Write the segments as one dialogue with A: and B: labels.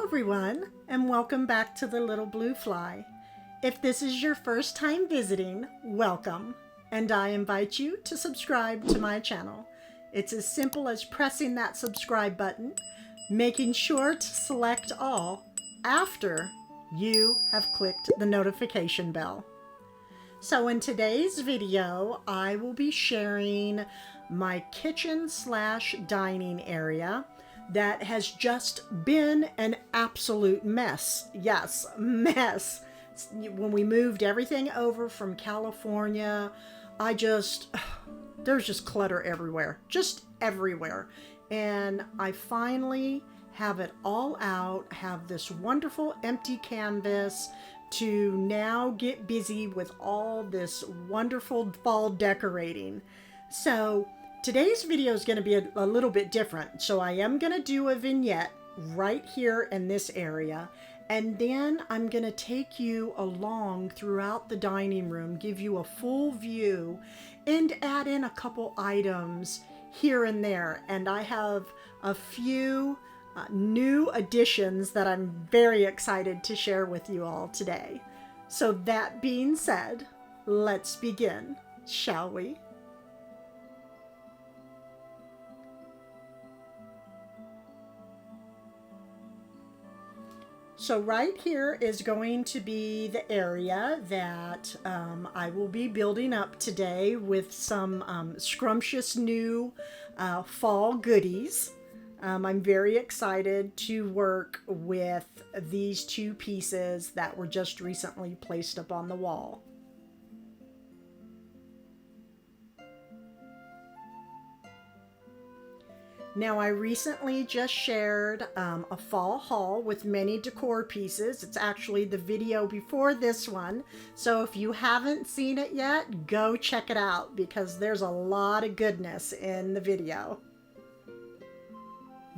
A: everyone, and welcome back to the Little Blue Fly. If this is your first time visiting, welcome, and I invite you to subscribe to my channel. It's as simple as pressing that subscribe button, making sure to select all after you have clicked the notification bell. So in today's video, I will be sharing my kitchen/dining area that has just been an absolute mess. Yes, mess. When we moved everything over from California, there's just clutter everywhere, just everywhere. And I finally have it all out, have this wonderful empty canvas to now get busy with all this wonderful fall decorating. So today's video is going to be a little bit different. So I am going to do a vignette right here in this area. And then I'm going to take you along throughout the dining room, give you a full view, and add in a couple items here and there. And I have a few new additions that I'm very excited to share with you all today. So that being said, let's begin, shall we? So right here is going to be the area that I will be building up today with some scrumptious new fall goodies. I'm very excited to work with these two pieces that were just recently placed up on the wall. Now, I recently just shared a fall haul with many decor pieces. It's actually the video before this one. So if you haven't seen it yet, go check it out because there's a lot of goodness in the video.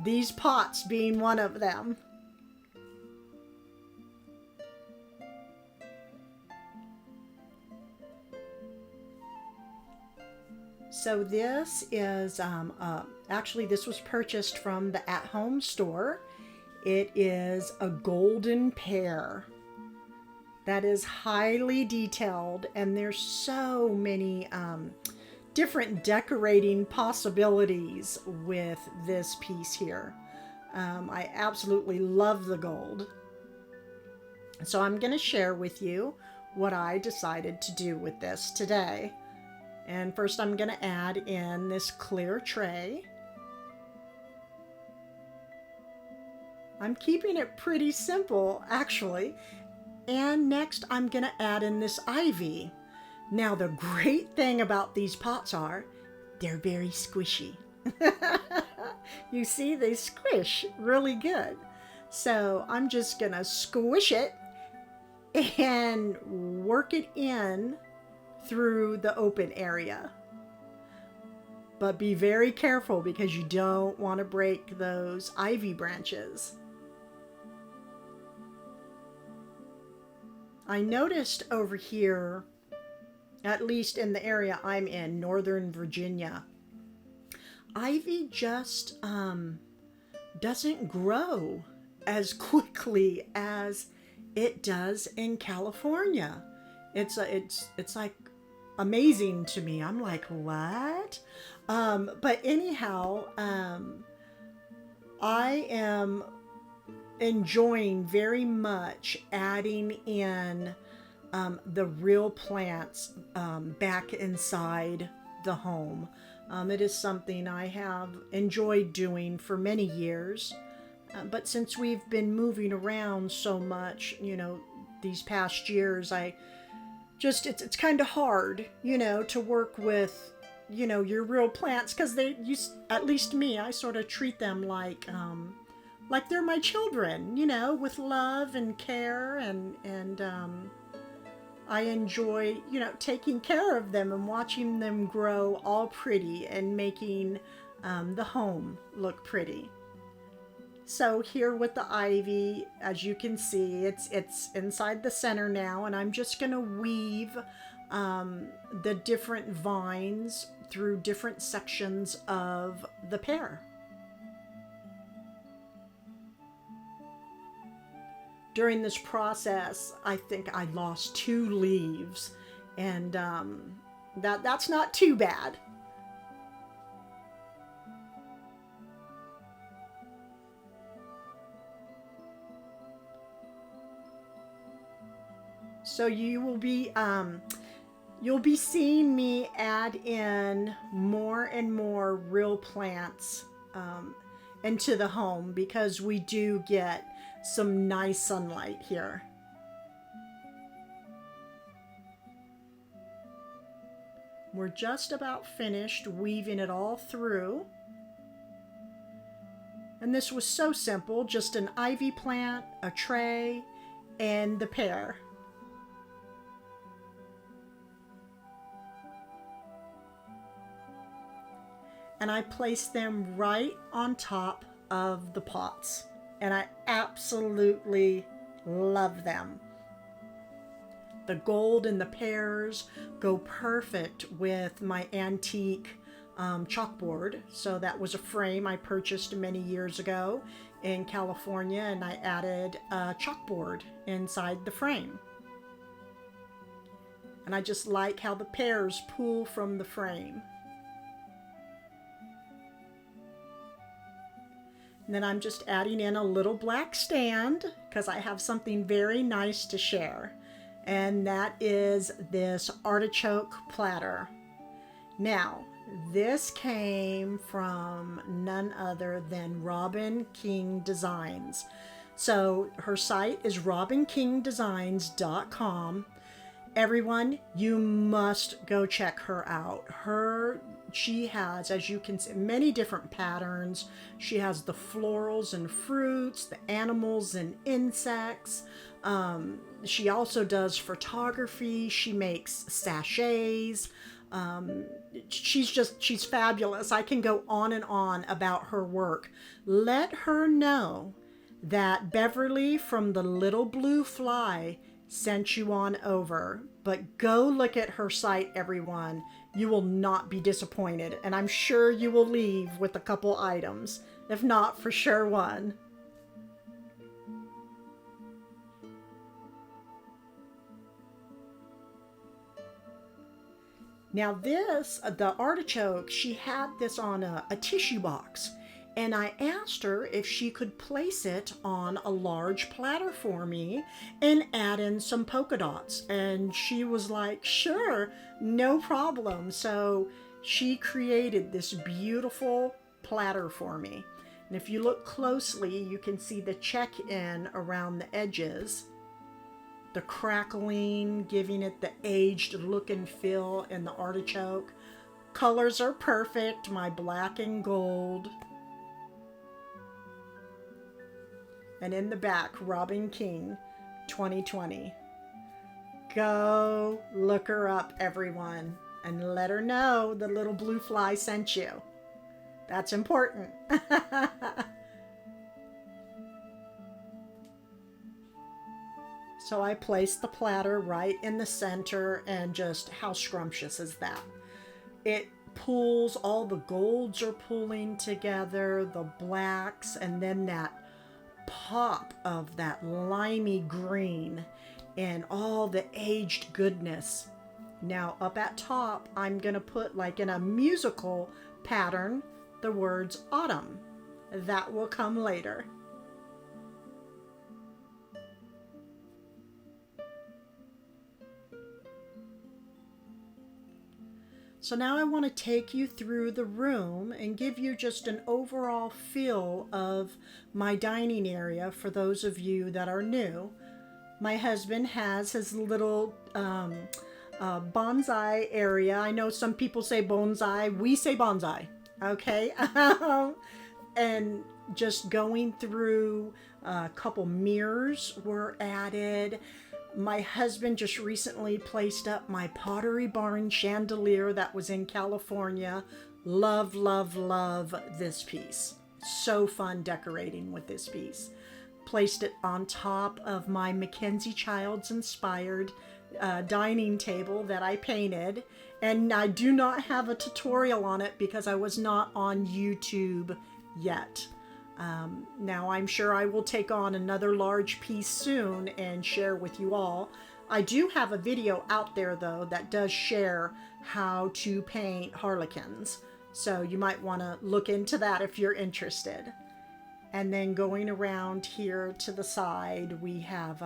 A: These pots being one of them. So this is, actually this was purchased from the at-home store. It is a golden pear that is highly detailed, and there's so many different decorating possibilities with this piece here. I absolutely love the gold. So I'm going to share with you what I decided to do with this today. And first I'm going to add in this clear tray. I'm keeping it pretty simple, actually. And next I'm going to add in this ivy. Now the great thing about these pots are they're very squishy. You see, they squish really good. So I'm just going to squish it and work it in through the open area. But be very careful because you don't want to break those ivy branches. I noticed over here, at least in the area I'm in, Northern Virginia, ivy just doesn't grow as quickly as it does in California. It's like amazing to me. I'm like, what? But anyhow, I am enjoying very much adding in the real plants back inside the home. It is something I have enjoyed doing for many years. But since we've been moving around so much, these past years, it's kind of hard, to work with, your real plants, because at least me, I sort of treat them like they're my children, with love and care, and I enjoy, taking care of them and watching them grow all pretty and making the home look pretty. So here with the ivy, as you can see, it's inside the center now, and I'm just going to weave the different vines through different sections of the pear. during this process, I think I lost 2 leaves, and that's not too bad. So you'll be seeing me add in more and more real plants into the home, because we do get some nice sunlight here. We're just about finished weaving it all through. And this was so simple, just an ivy plant, a tray, and the pear. And I placed them right on top of the pots. And I absolutely love them. The gold and the pears go perfect with my antique chalkboard. So that was a frame I purchased many years ago in California, and I added a chalkboard inside the frame. And I just like how the pears pull from the frame. And then I'm just adding in a little black stand because I have something very nice to share. And that is this artichoke platter. Now, this came from none other than Robin King Designs. So her site is robinkingdesigns.com. Everyone, you must go check her out. She has, as you can see, many different patterns. She has the florals and fruits, the animals and insects. She also does photography. She makes sachets. She's fabulous. I can go on and on about her work. Let her know that Beverly from The Little Blue Fly sent you on over. But go look at her site, everyone. You will not be disappointed, and I'm sure you will leave with a couple items, if not for sure one. Now this, the artichoke, she had this on a tissue box, and I asked her if she could place it on a large platter for me and add in some polka dots. And she was like, sure, no problem. So she created this beautiful platter for me. And if you look closely, you can see the check-in around the edges, the crackling, giving it the aged look and feel in the artichoke. Colors are perfect, my black and gold. And in the back, Robin King 2020. Go look her up, everyone, and let her know the Little Blue Fly sent you. That's important. So I placed the platter right in the center, and just how scrumptious is that? It pulls, all the golds are pulling together, the blacks, and then that pop of that limey green and all the aged goodness. Now up at top, I'm gonna put, like in a musical pattern, the words autumn. That will come later. So now I want to take you through the room and give you just an overall feel of my dining area for those of you that are new. My husband has his little bonsai area. I know some people say bonsai. We say bonsai. Okay. And just going through, a couple mirrors were added. My husband just recently placed up my Pottery Barn chandelier that was in California. Love, love, love this piece. So fun decorating with this piece. Placed it on top of my Mackenzie Childs inspired dining table that I painted. And I do not have a tutorial on it because I was not on YouTube yet. Now I'm sure I will take on another large piece soon and share with you all. I do have a video out there though that does share how to paint harlequins. So you might want to look into that if you're interested. And then going around here to the side, we have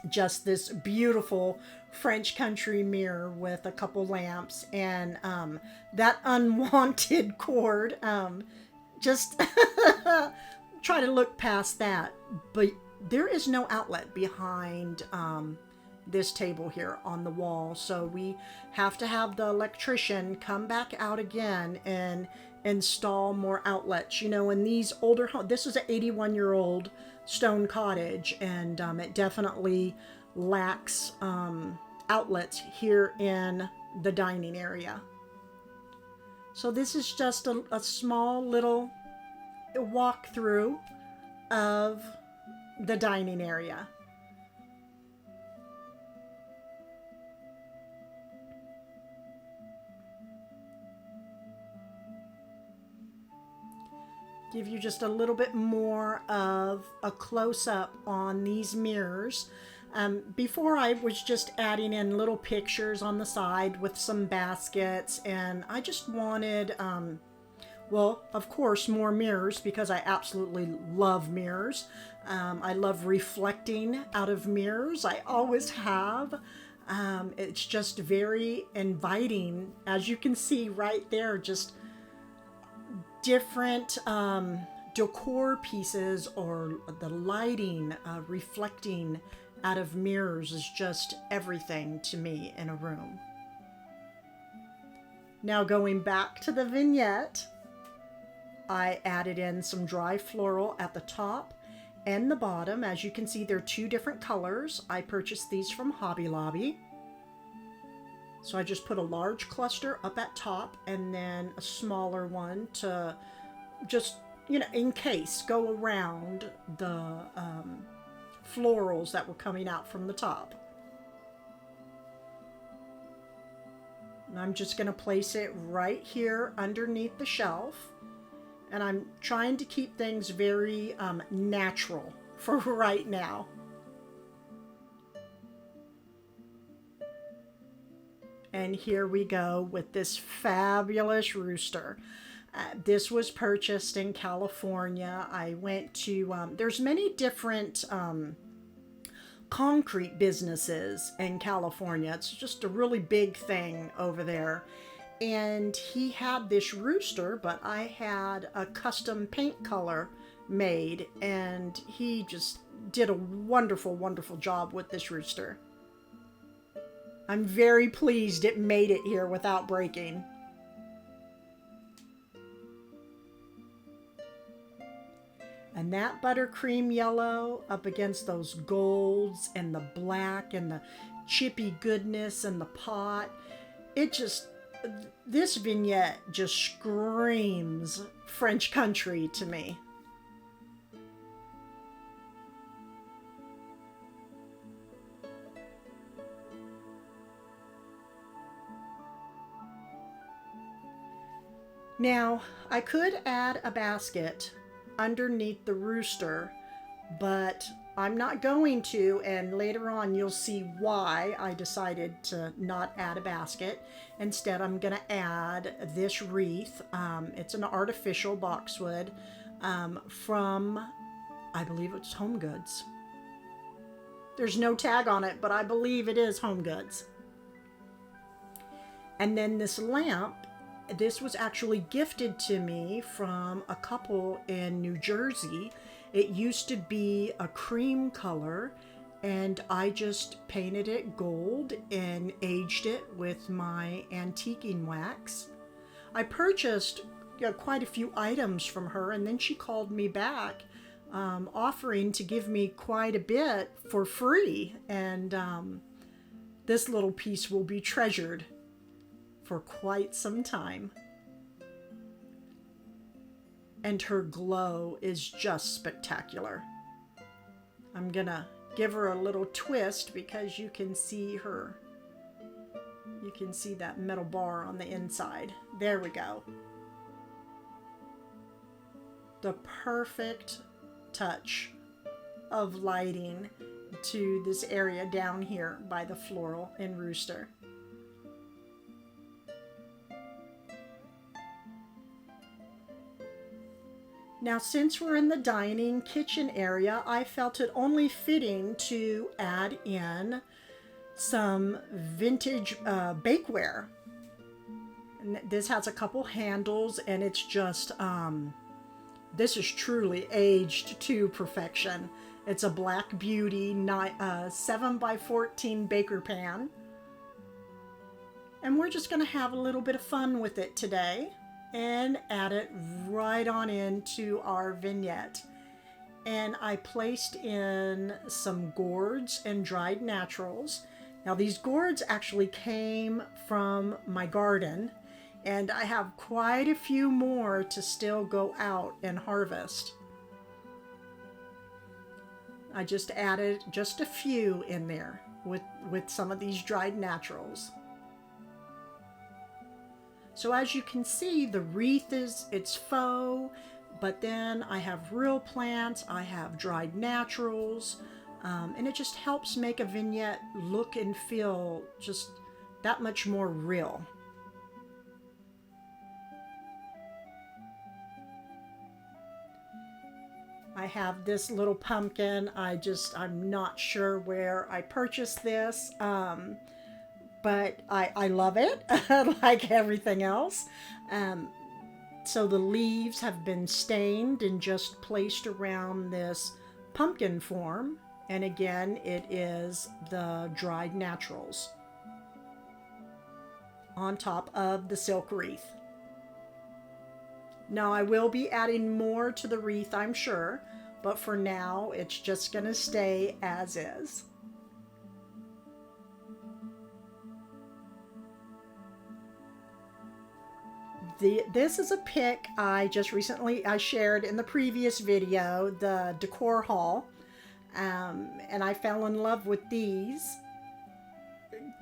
A: just this beautiful French country mirror with a couple lamps and that unwanted cord. Just try to look past that. But there is no outlet behind this table here on the wall. So we have to have the electrician come back out again and install more outlets. You know, in these older homes, this is an 81-year-old stone cottage, and it definitely lacks outlets here in the dining area. So this is just a small little walkthrough of the dining area. Give you just a little bit more of a close-up on these mirrors. Before I was just adding in little pictures on the side with some baskets, and I just wanted, well, of course, more mirrors because I absolutely love mirrors. I love reflecting out of mirrors. I always have. It's just very inviting, as you can see right there, just different decor pieces, or the lighting reflecting out of mirrors is just everything to me in a room. Now going back to the vignette, I added in some dry floral at the top and the bottom. As you can see, they're two different colors. I purchased these from Hobby Lobby. So I just put a large cluster up at top and then a smaller one to just, you know, in case, go around the florals that were coming out from the top. And I'm just going to place it right here underneath the shelf. And I'm trying to keep things very natural for right now. And here we go with this fabulous rooster. This was purchased in California. I went to, there's many different concrete businesses in California. It's just a really big thing over there. And he had this rooster, but I had a custom paint color made, and he just did a wonderful, wonderful job with this rooster. I'm very pleased it made it here without breaking. And that buttercream yellow up against those golds and the black and the chippy goodness and the pot. It just, this vignette just screams French country to me. Now, I could add a basket underneath the rooster, but I'm not going to, and later on you'll see why I decided to not add a basket. Instead, I'm going to add this wreath. It's an artificial boxwood from, I believe it's Home Goods. There's no tag on it, but I believe it is Home Goods. And then this lamp, this was actually gifted to me from a couple in New Jersey. It used to be a cream color, and I just painted it gold and aged it with my antiquing wax. I purchased quite a few items from her, and then she called me back offering to give me quite a bit for free, and this little piece will be treasured for quite some time. And her glow is just spectacular. I'm gonna give her a little twist because you can see her. You can see that metal bar on the inside. There we go. the perfect touch of lighting to this area down here by the floral and rooster. Now, since we're in the dining kitchen area, I felt it only fitting to add in some vintage bakeware. And this has a couple handles, and it's just, this is truly aged to perfection. It's a Black Beauty 7x14 baker pan. And we're just going to have a little bit of fun with it today and add it right on into our vignette. And I placed in some gourds and dried naturals. Now, these gourds actually came from my garden, and I have quite a few more to still go out and harvest. I just added just a few in there with some of these dried naturals. So as you can see, the wreath it's faux, but then I have real plants, I have dried naturals, and it just helps make a vignette look and feel just that much more real. I have this little pumpkin. I'm not sure where I purchased this, but I love it, like everything else. So the leaves have been stained and just placed around this pumpkin form. And again, it is the dried naturals on top of the silk wreath. Now, I will be adding more to the wreath, I'm sure, but for now, it's just going to stay as is. This is a pic I just recently shared in the previous video, the decor haul, and I fell in love with these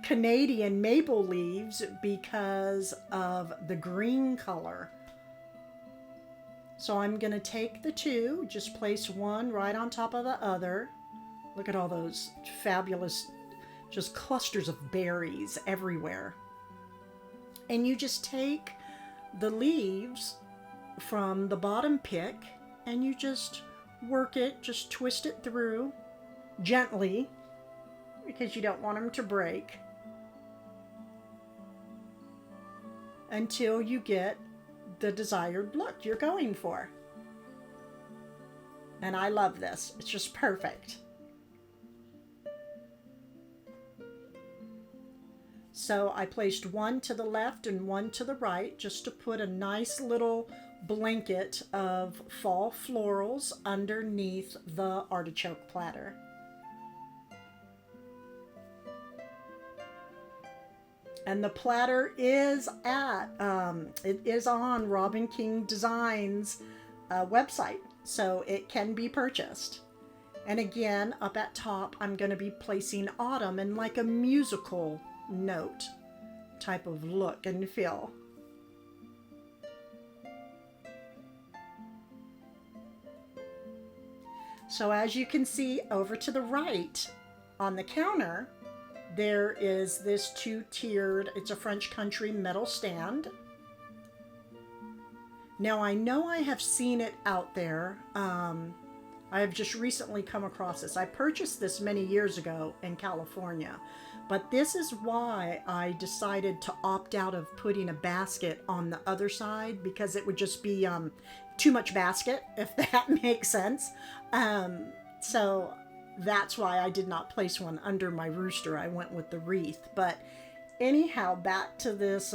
A: Canadian maple leaves because of the green color. So I'm going to take the two, just place one right on top of the other. Look at all those fabulous, just clusters of berries everywhere. And you just take the leaves from the bottom pick and you just work it, just twist it through gently because you don't want them to break until you get the desired look you're going for. And I love this. It's just perfect. So I placed one to the left and one to the right just to put a nice little blanket of fall florals underneath the artichoke platter. And the platter is it is on Robin King Designs website, so it can be purchased. And again, up at top, I'm going to be placing autumn in like a musical note type of look and feel. So as you can see over to the right on the counter, there is this two-tiered, it's a French country metal stand. Now I know I have seen it out there. I have just recently come across this. I purchased this many years ago in California, but this is why I decided to opt out of putting a basket on the other side, because it would just be too much basket, if that makes sense. So that's why I did not place one under my rooster. I went with the wreath. But anyhow, back to this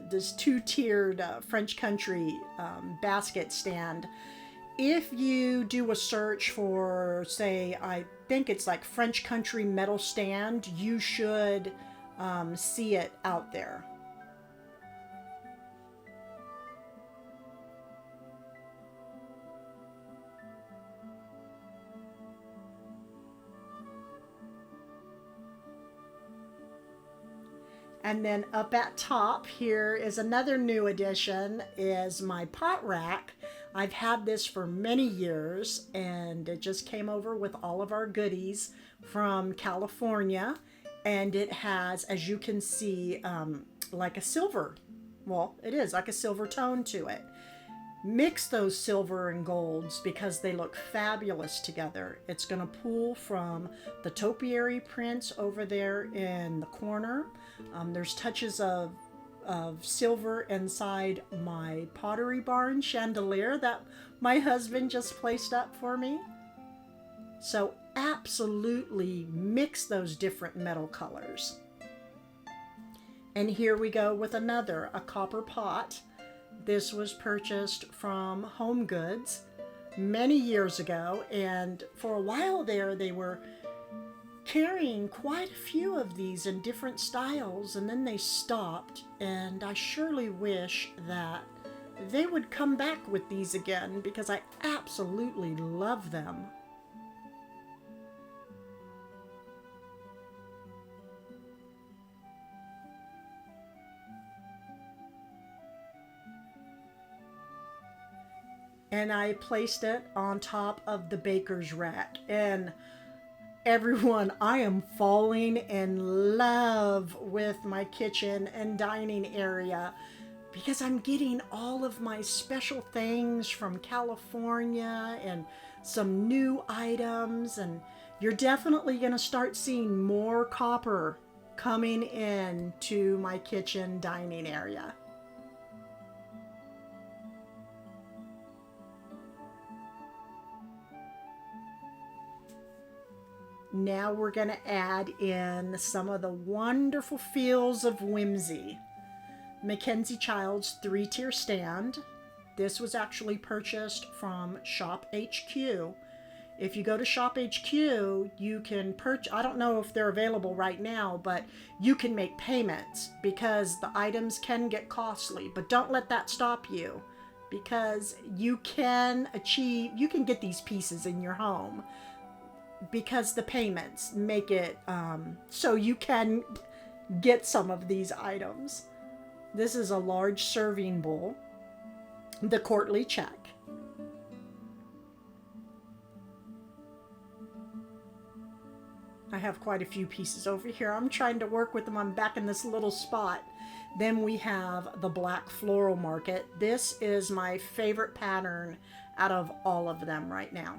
A: this two-tiered French country basket stand. If you do a search for, say, I think it's like French country metal stand, you should see it out there. And then up at top here is another new addition, is my pot rack. I've had this for many years, and it just came over with all of our goodies from California. And it has, as you can see, like a silver, well, it is like a silver tone to it. Mix those silver and golds because they look fabulous together. It's going to pull from the topiary prints over there in the corner. There's touches of silver inside my Pottery Barn chandelier that my husband just placed up for me. So absolutely mix those different metal colors. And here we go with another, a copper pot. This was purchased from Home Goods many years ago, and for a while there they were carrying quite a few of these in different styles, and then they stopped, and I surely wish that they would come back with these again because I absolutely love them. And I placed it on top of the baker's rack. And everyone, I am falling in love with my kitchen and dining area because I'm getting all of my special things from California and some new items. And you're definitely going to start seeing more copper coming in to my kitchen dining area. Now we're going to add in some of the wonderful feels of whimsy. Mackenzie Child's 3-tier stand. This was actually purchased from Shop HQ. If you go to Shop HQ, you can purchase, I don't know if they're available right now, but you can make payments because the items can get costly. But don't let that stop you because you can get these pieces in your home, because the payments make it so you can get some of these items. This is a large serving bowl, the courtly check. I have quite a few pieces over here. I'm trying to work with them. I'm back in this little spot. Then we have the black floral market. This is my favorite pattern out of all of them right now.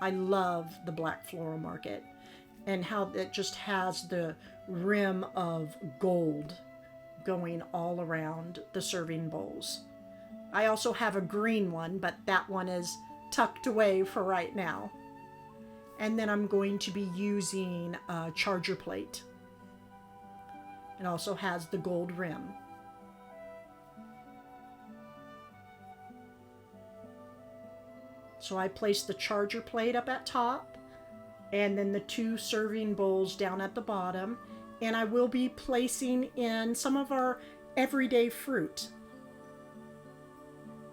A: I love the black floral market and how it just has the rim of gold going all around the serving bowls. I also have a green one, but that one is tucked away for right now. And then I'm going to be using a charger plate. It also has the gold rim. So I placed the charger plate up at top and then the 2 serving bowls down at the bottom. And I will be placing in some of our everyday fruit.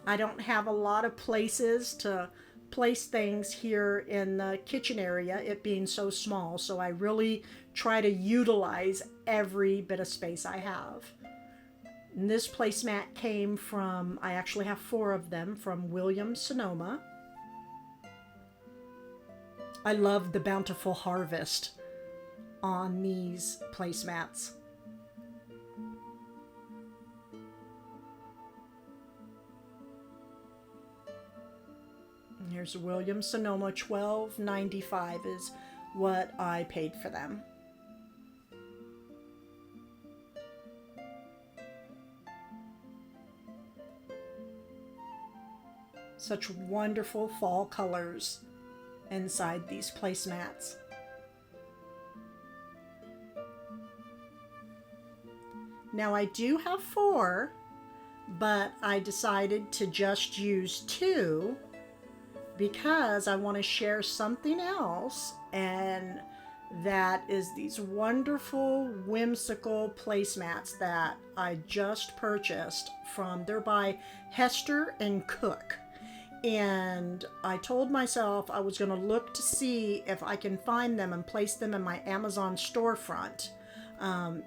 A: I don't have a lot of places to place things here in the kitchen area, it being so small. So I really try to utilize every bit of space I have. And this placemat came from, I actually have 4 of them, from Sonoma. I love the bountiful harvest on these placemats. And here's a Sonoma, $12.95 is what I paid for them. Such wonderful fall colors inside these placemats. Now I do have 4, but I decided to just use 2 because I want to share something else, and that is these wonderful Whimsical placemats that I just purchased from, they're by Hester and Cook. And I told myself I was going to look to see if I can find them and place them in my Amazon storefront.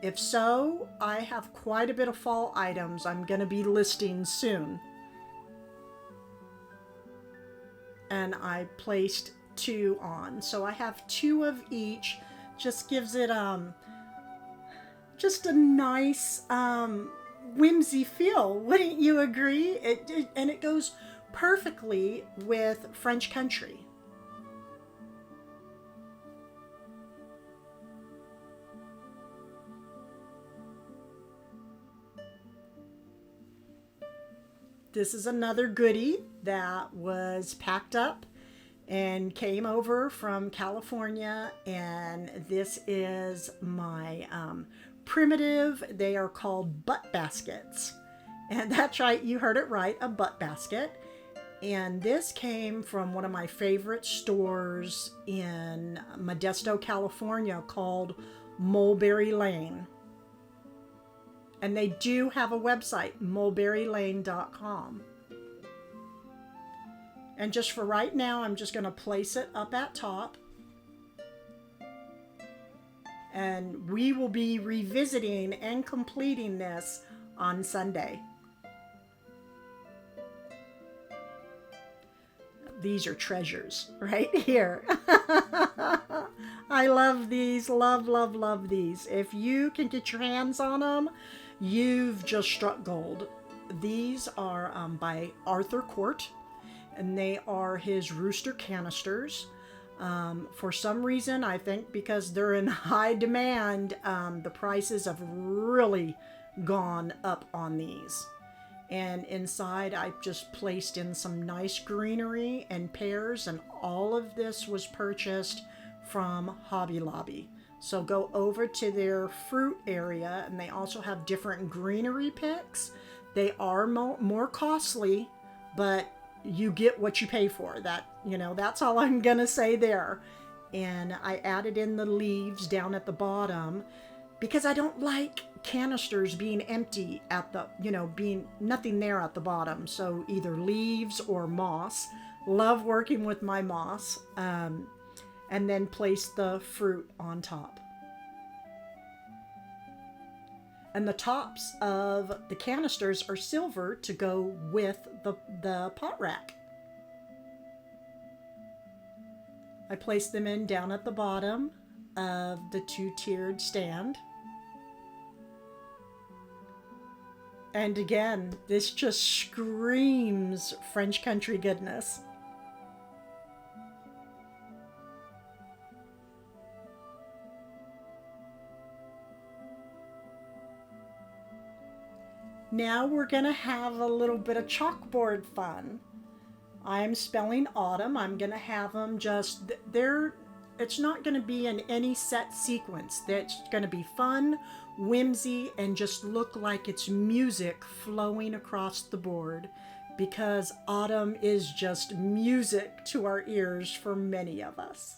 A: If so, I have quite a bit of fall items I'm going to be listing soon. And I placed 2 on. So I have 2 of each. Just gives it just a nice whimsy feel. Wouldn't you agree? And it goes perfectly with French country. This is another goodie that was packed up and came over from California, and this is my primitive, they are called butt baskets. And that's right, you heard it right, a butt basket. And this came from one of my favorite stores in Modesto, California called Mulberry Lane. And they do have a website, mulberrylane.com. And just for right now, I'm just going to place it up at top. And we will be revisiting and completing this on Sunday. These are treasures right here. I love these, love these. If you can get your hands on them, you've just struck gold. These are by Arthur Court, and they are his rooster canisters. For some reason, I think because they're in high demand, the prices have really gone up on these. And inside, I just placed in some nice greenery and pears, and all of this was purchased from Hobby Lobby. So go over to their fruit area, and they also have different greenery picks. They are more costly, but you get what you pay for. That's all I'm gonna say there. And I added in the leaves down at the bottom because I don't like canisters being empty at the, being nothing there at the bottom. So either leaves or moss. Love working with my moss. And then place the fruit on top. And the tops of the canisters are silver to go with the pot rack. I placed them in down at the bottom of the 2-tiered stand. And again, this just screams French country goodness. Now we're going to have a little bit of chalkboard fun. I'm spelling autumn. I'm going to have them just there. It's not going to be in any set sequence. It's going to be fun, whimsy, and just look like it's music flowing across the board, because autumn is just music to our ears for many of us.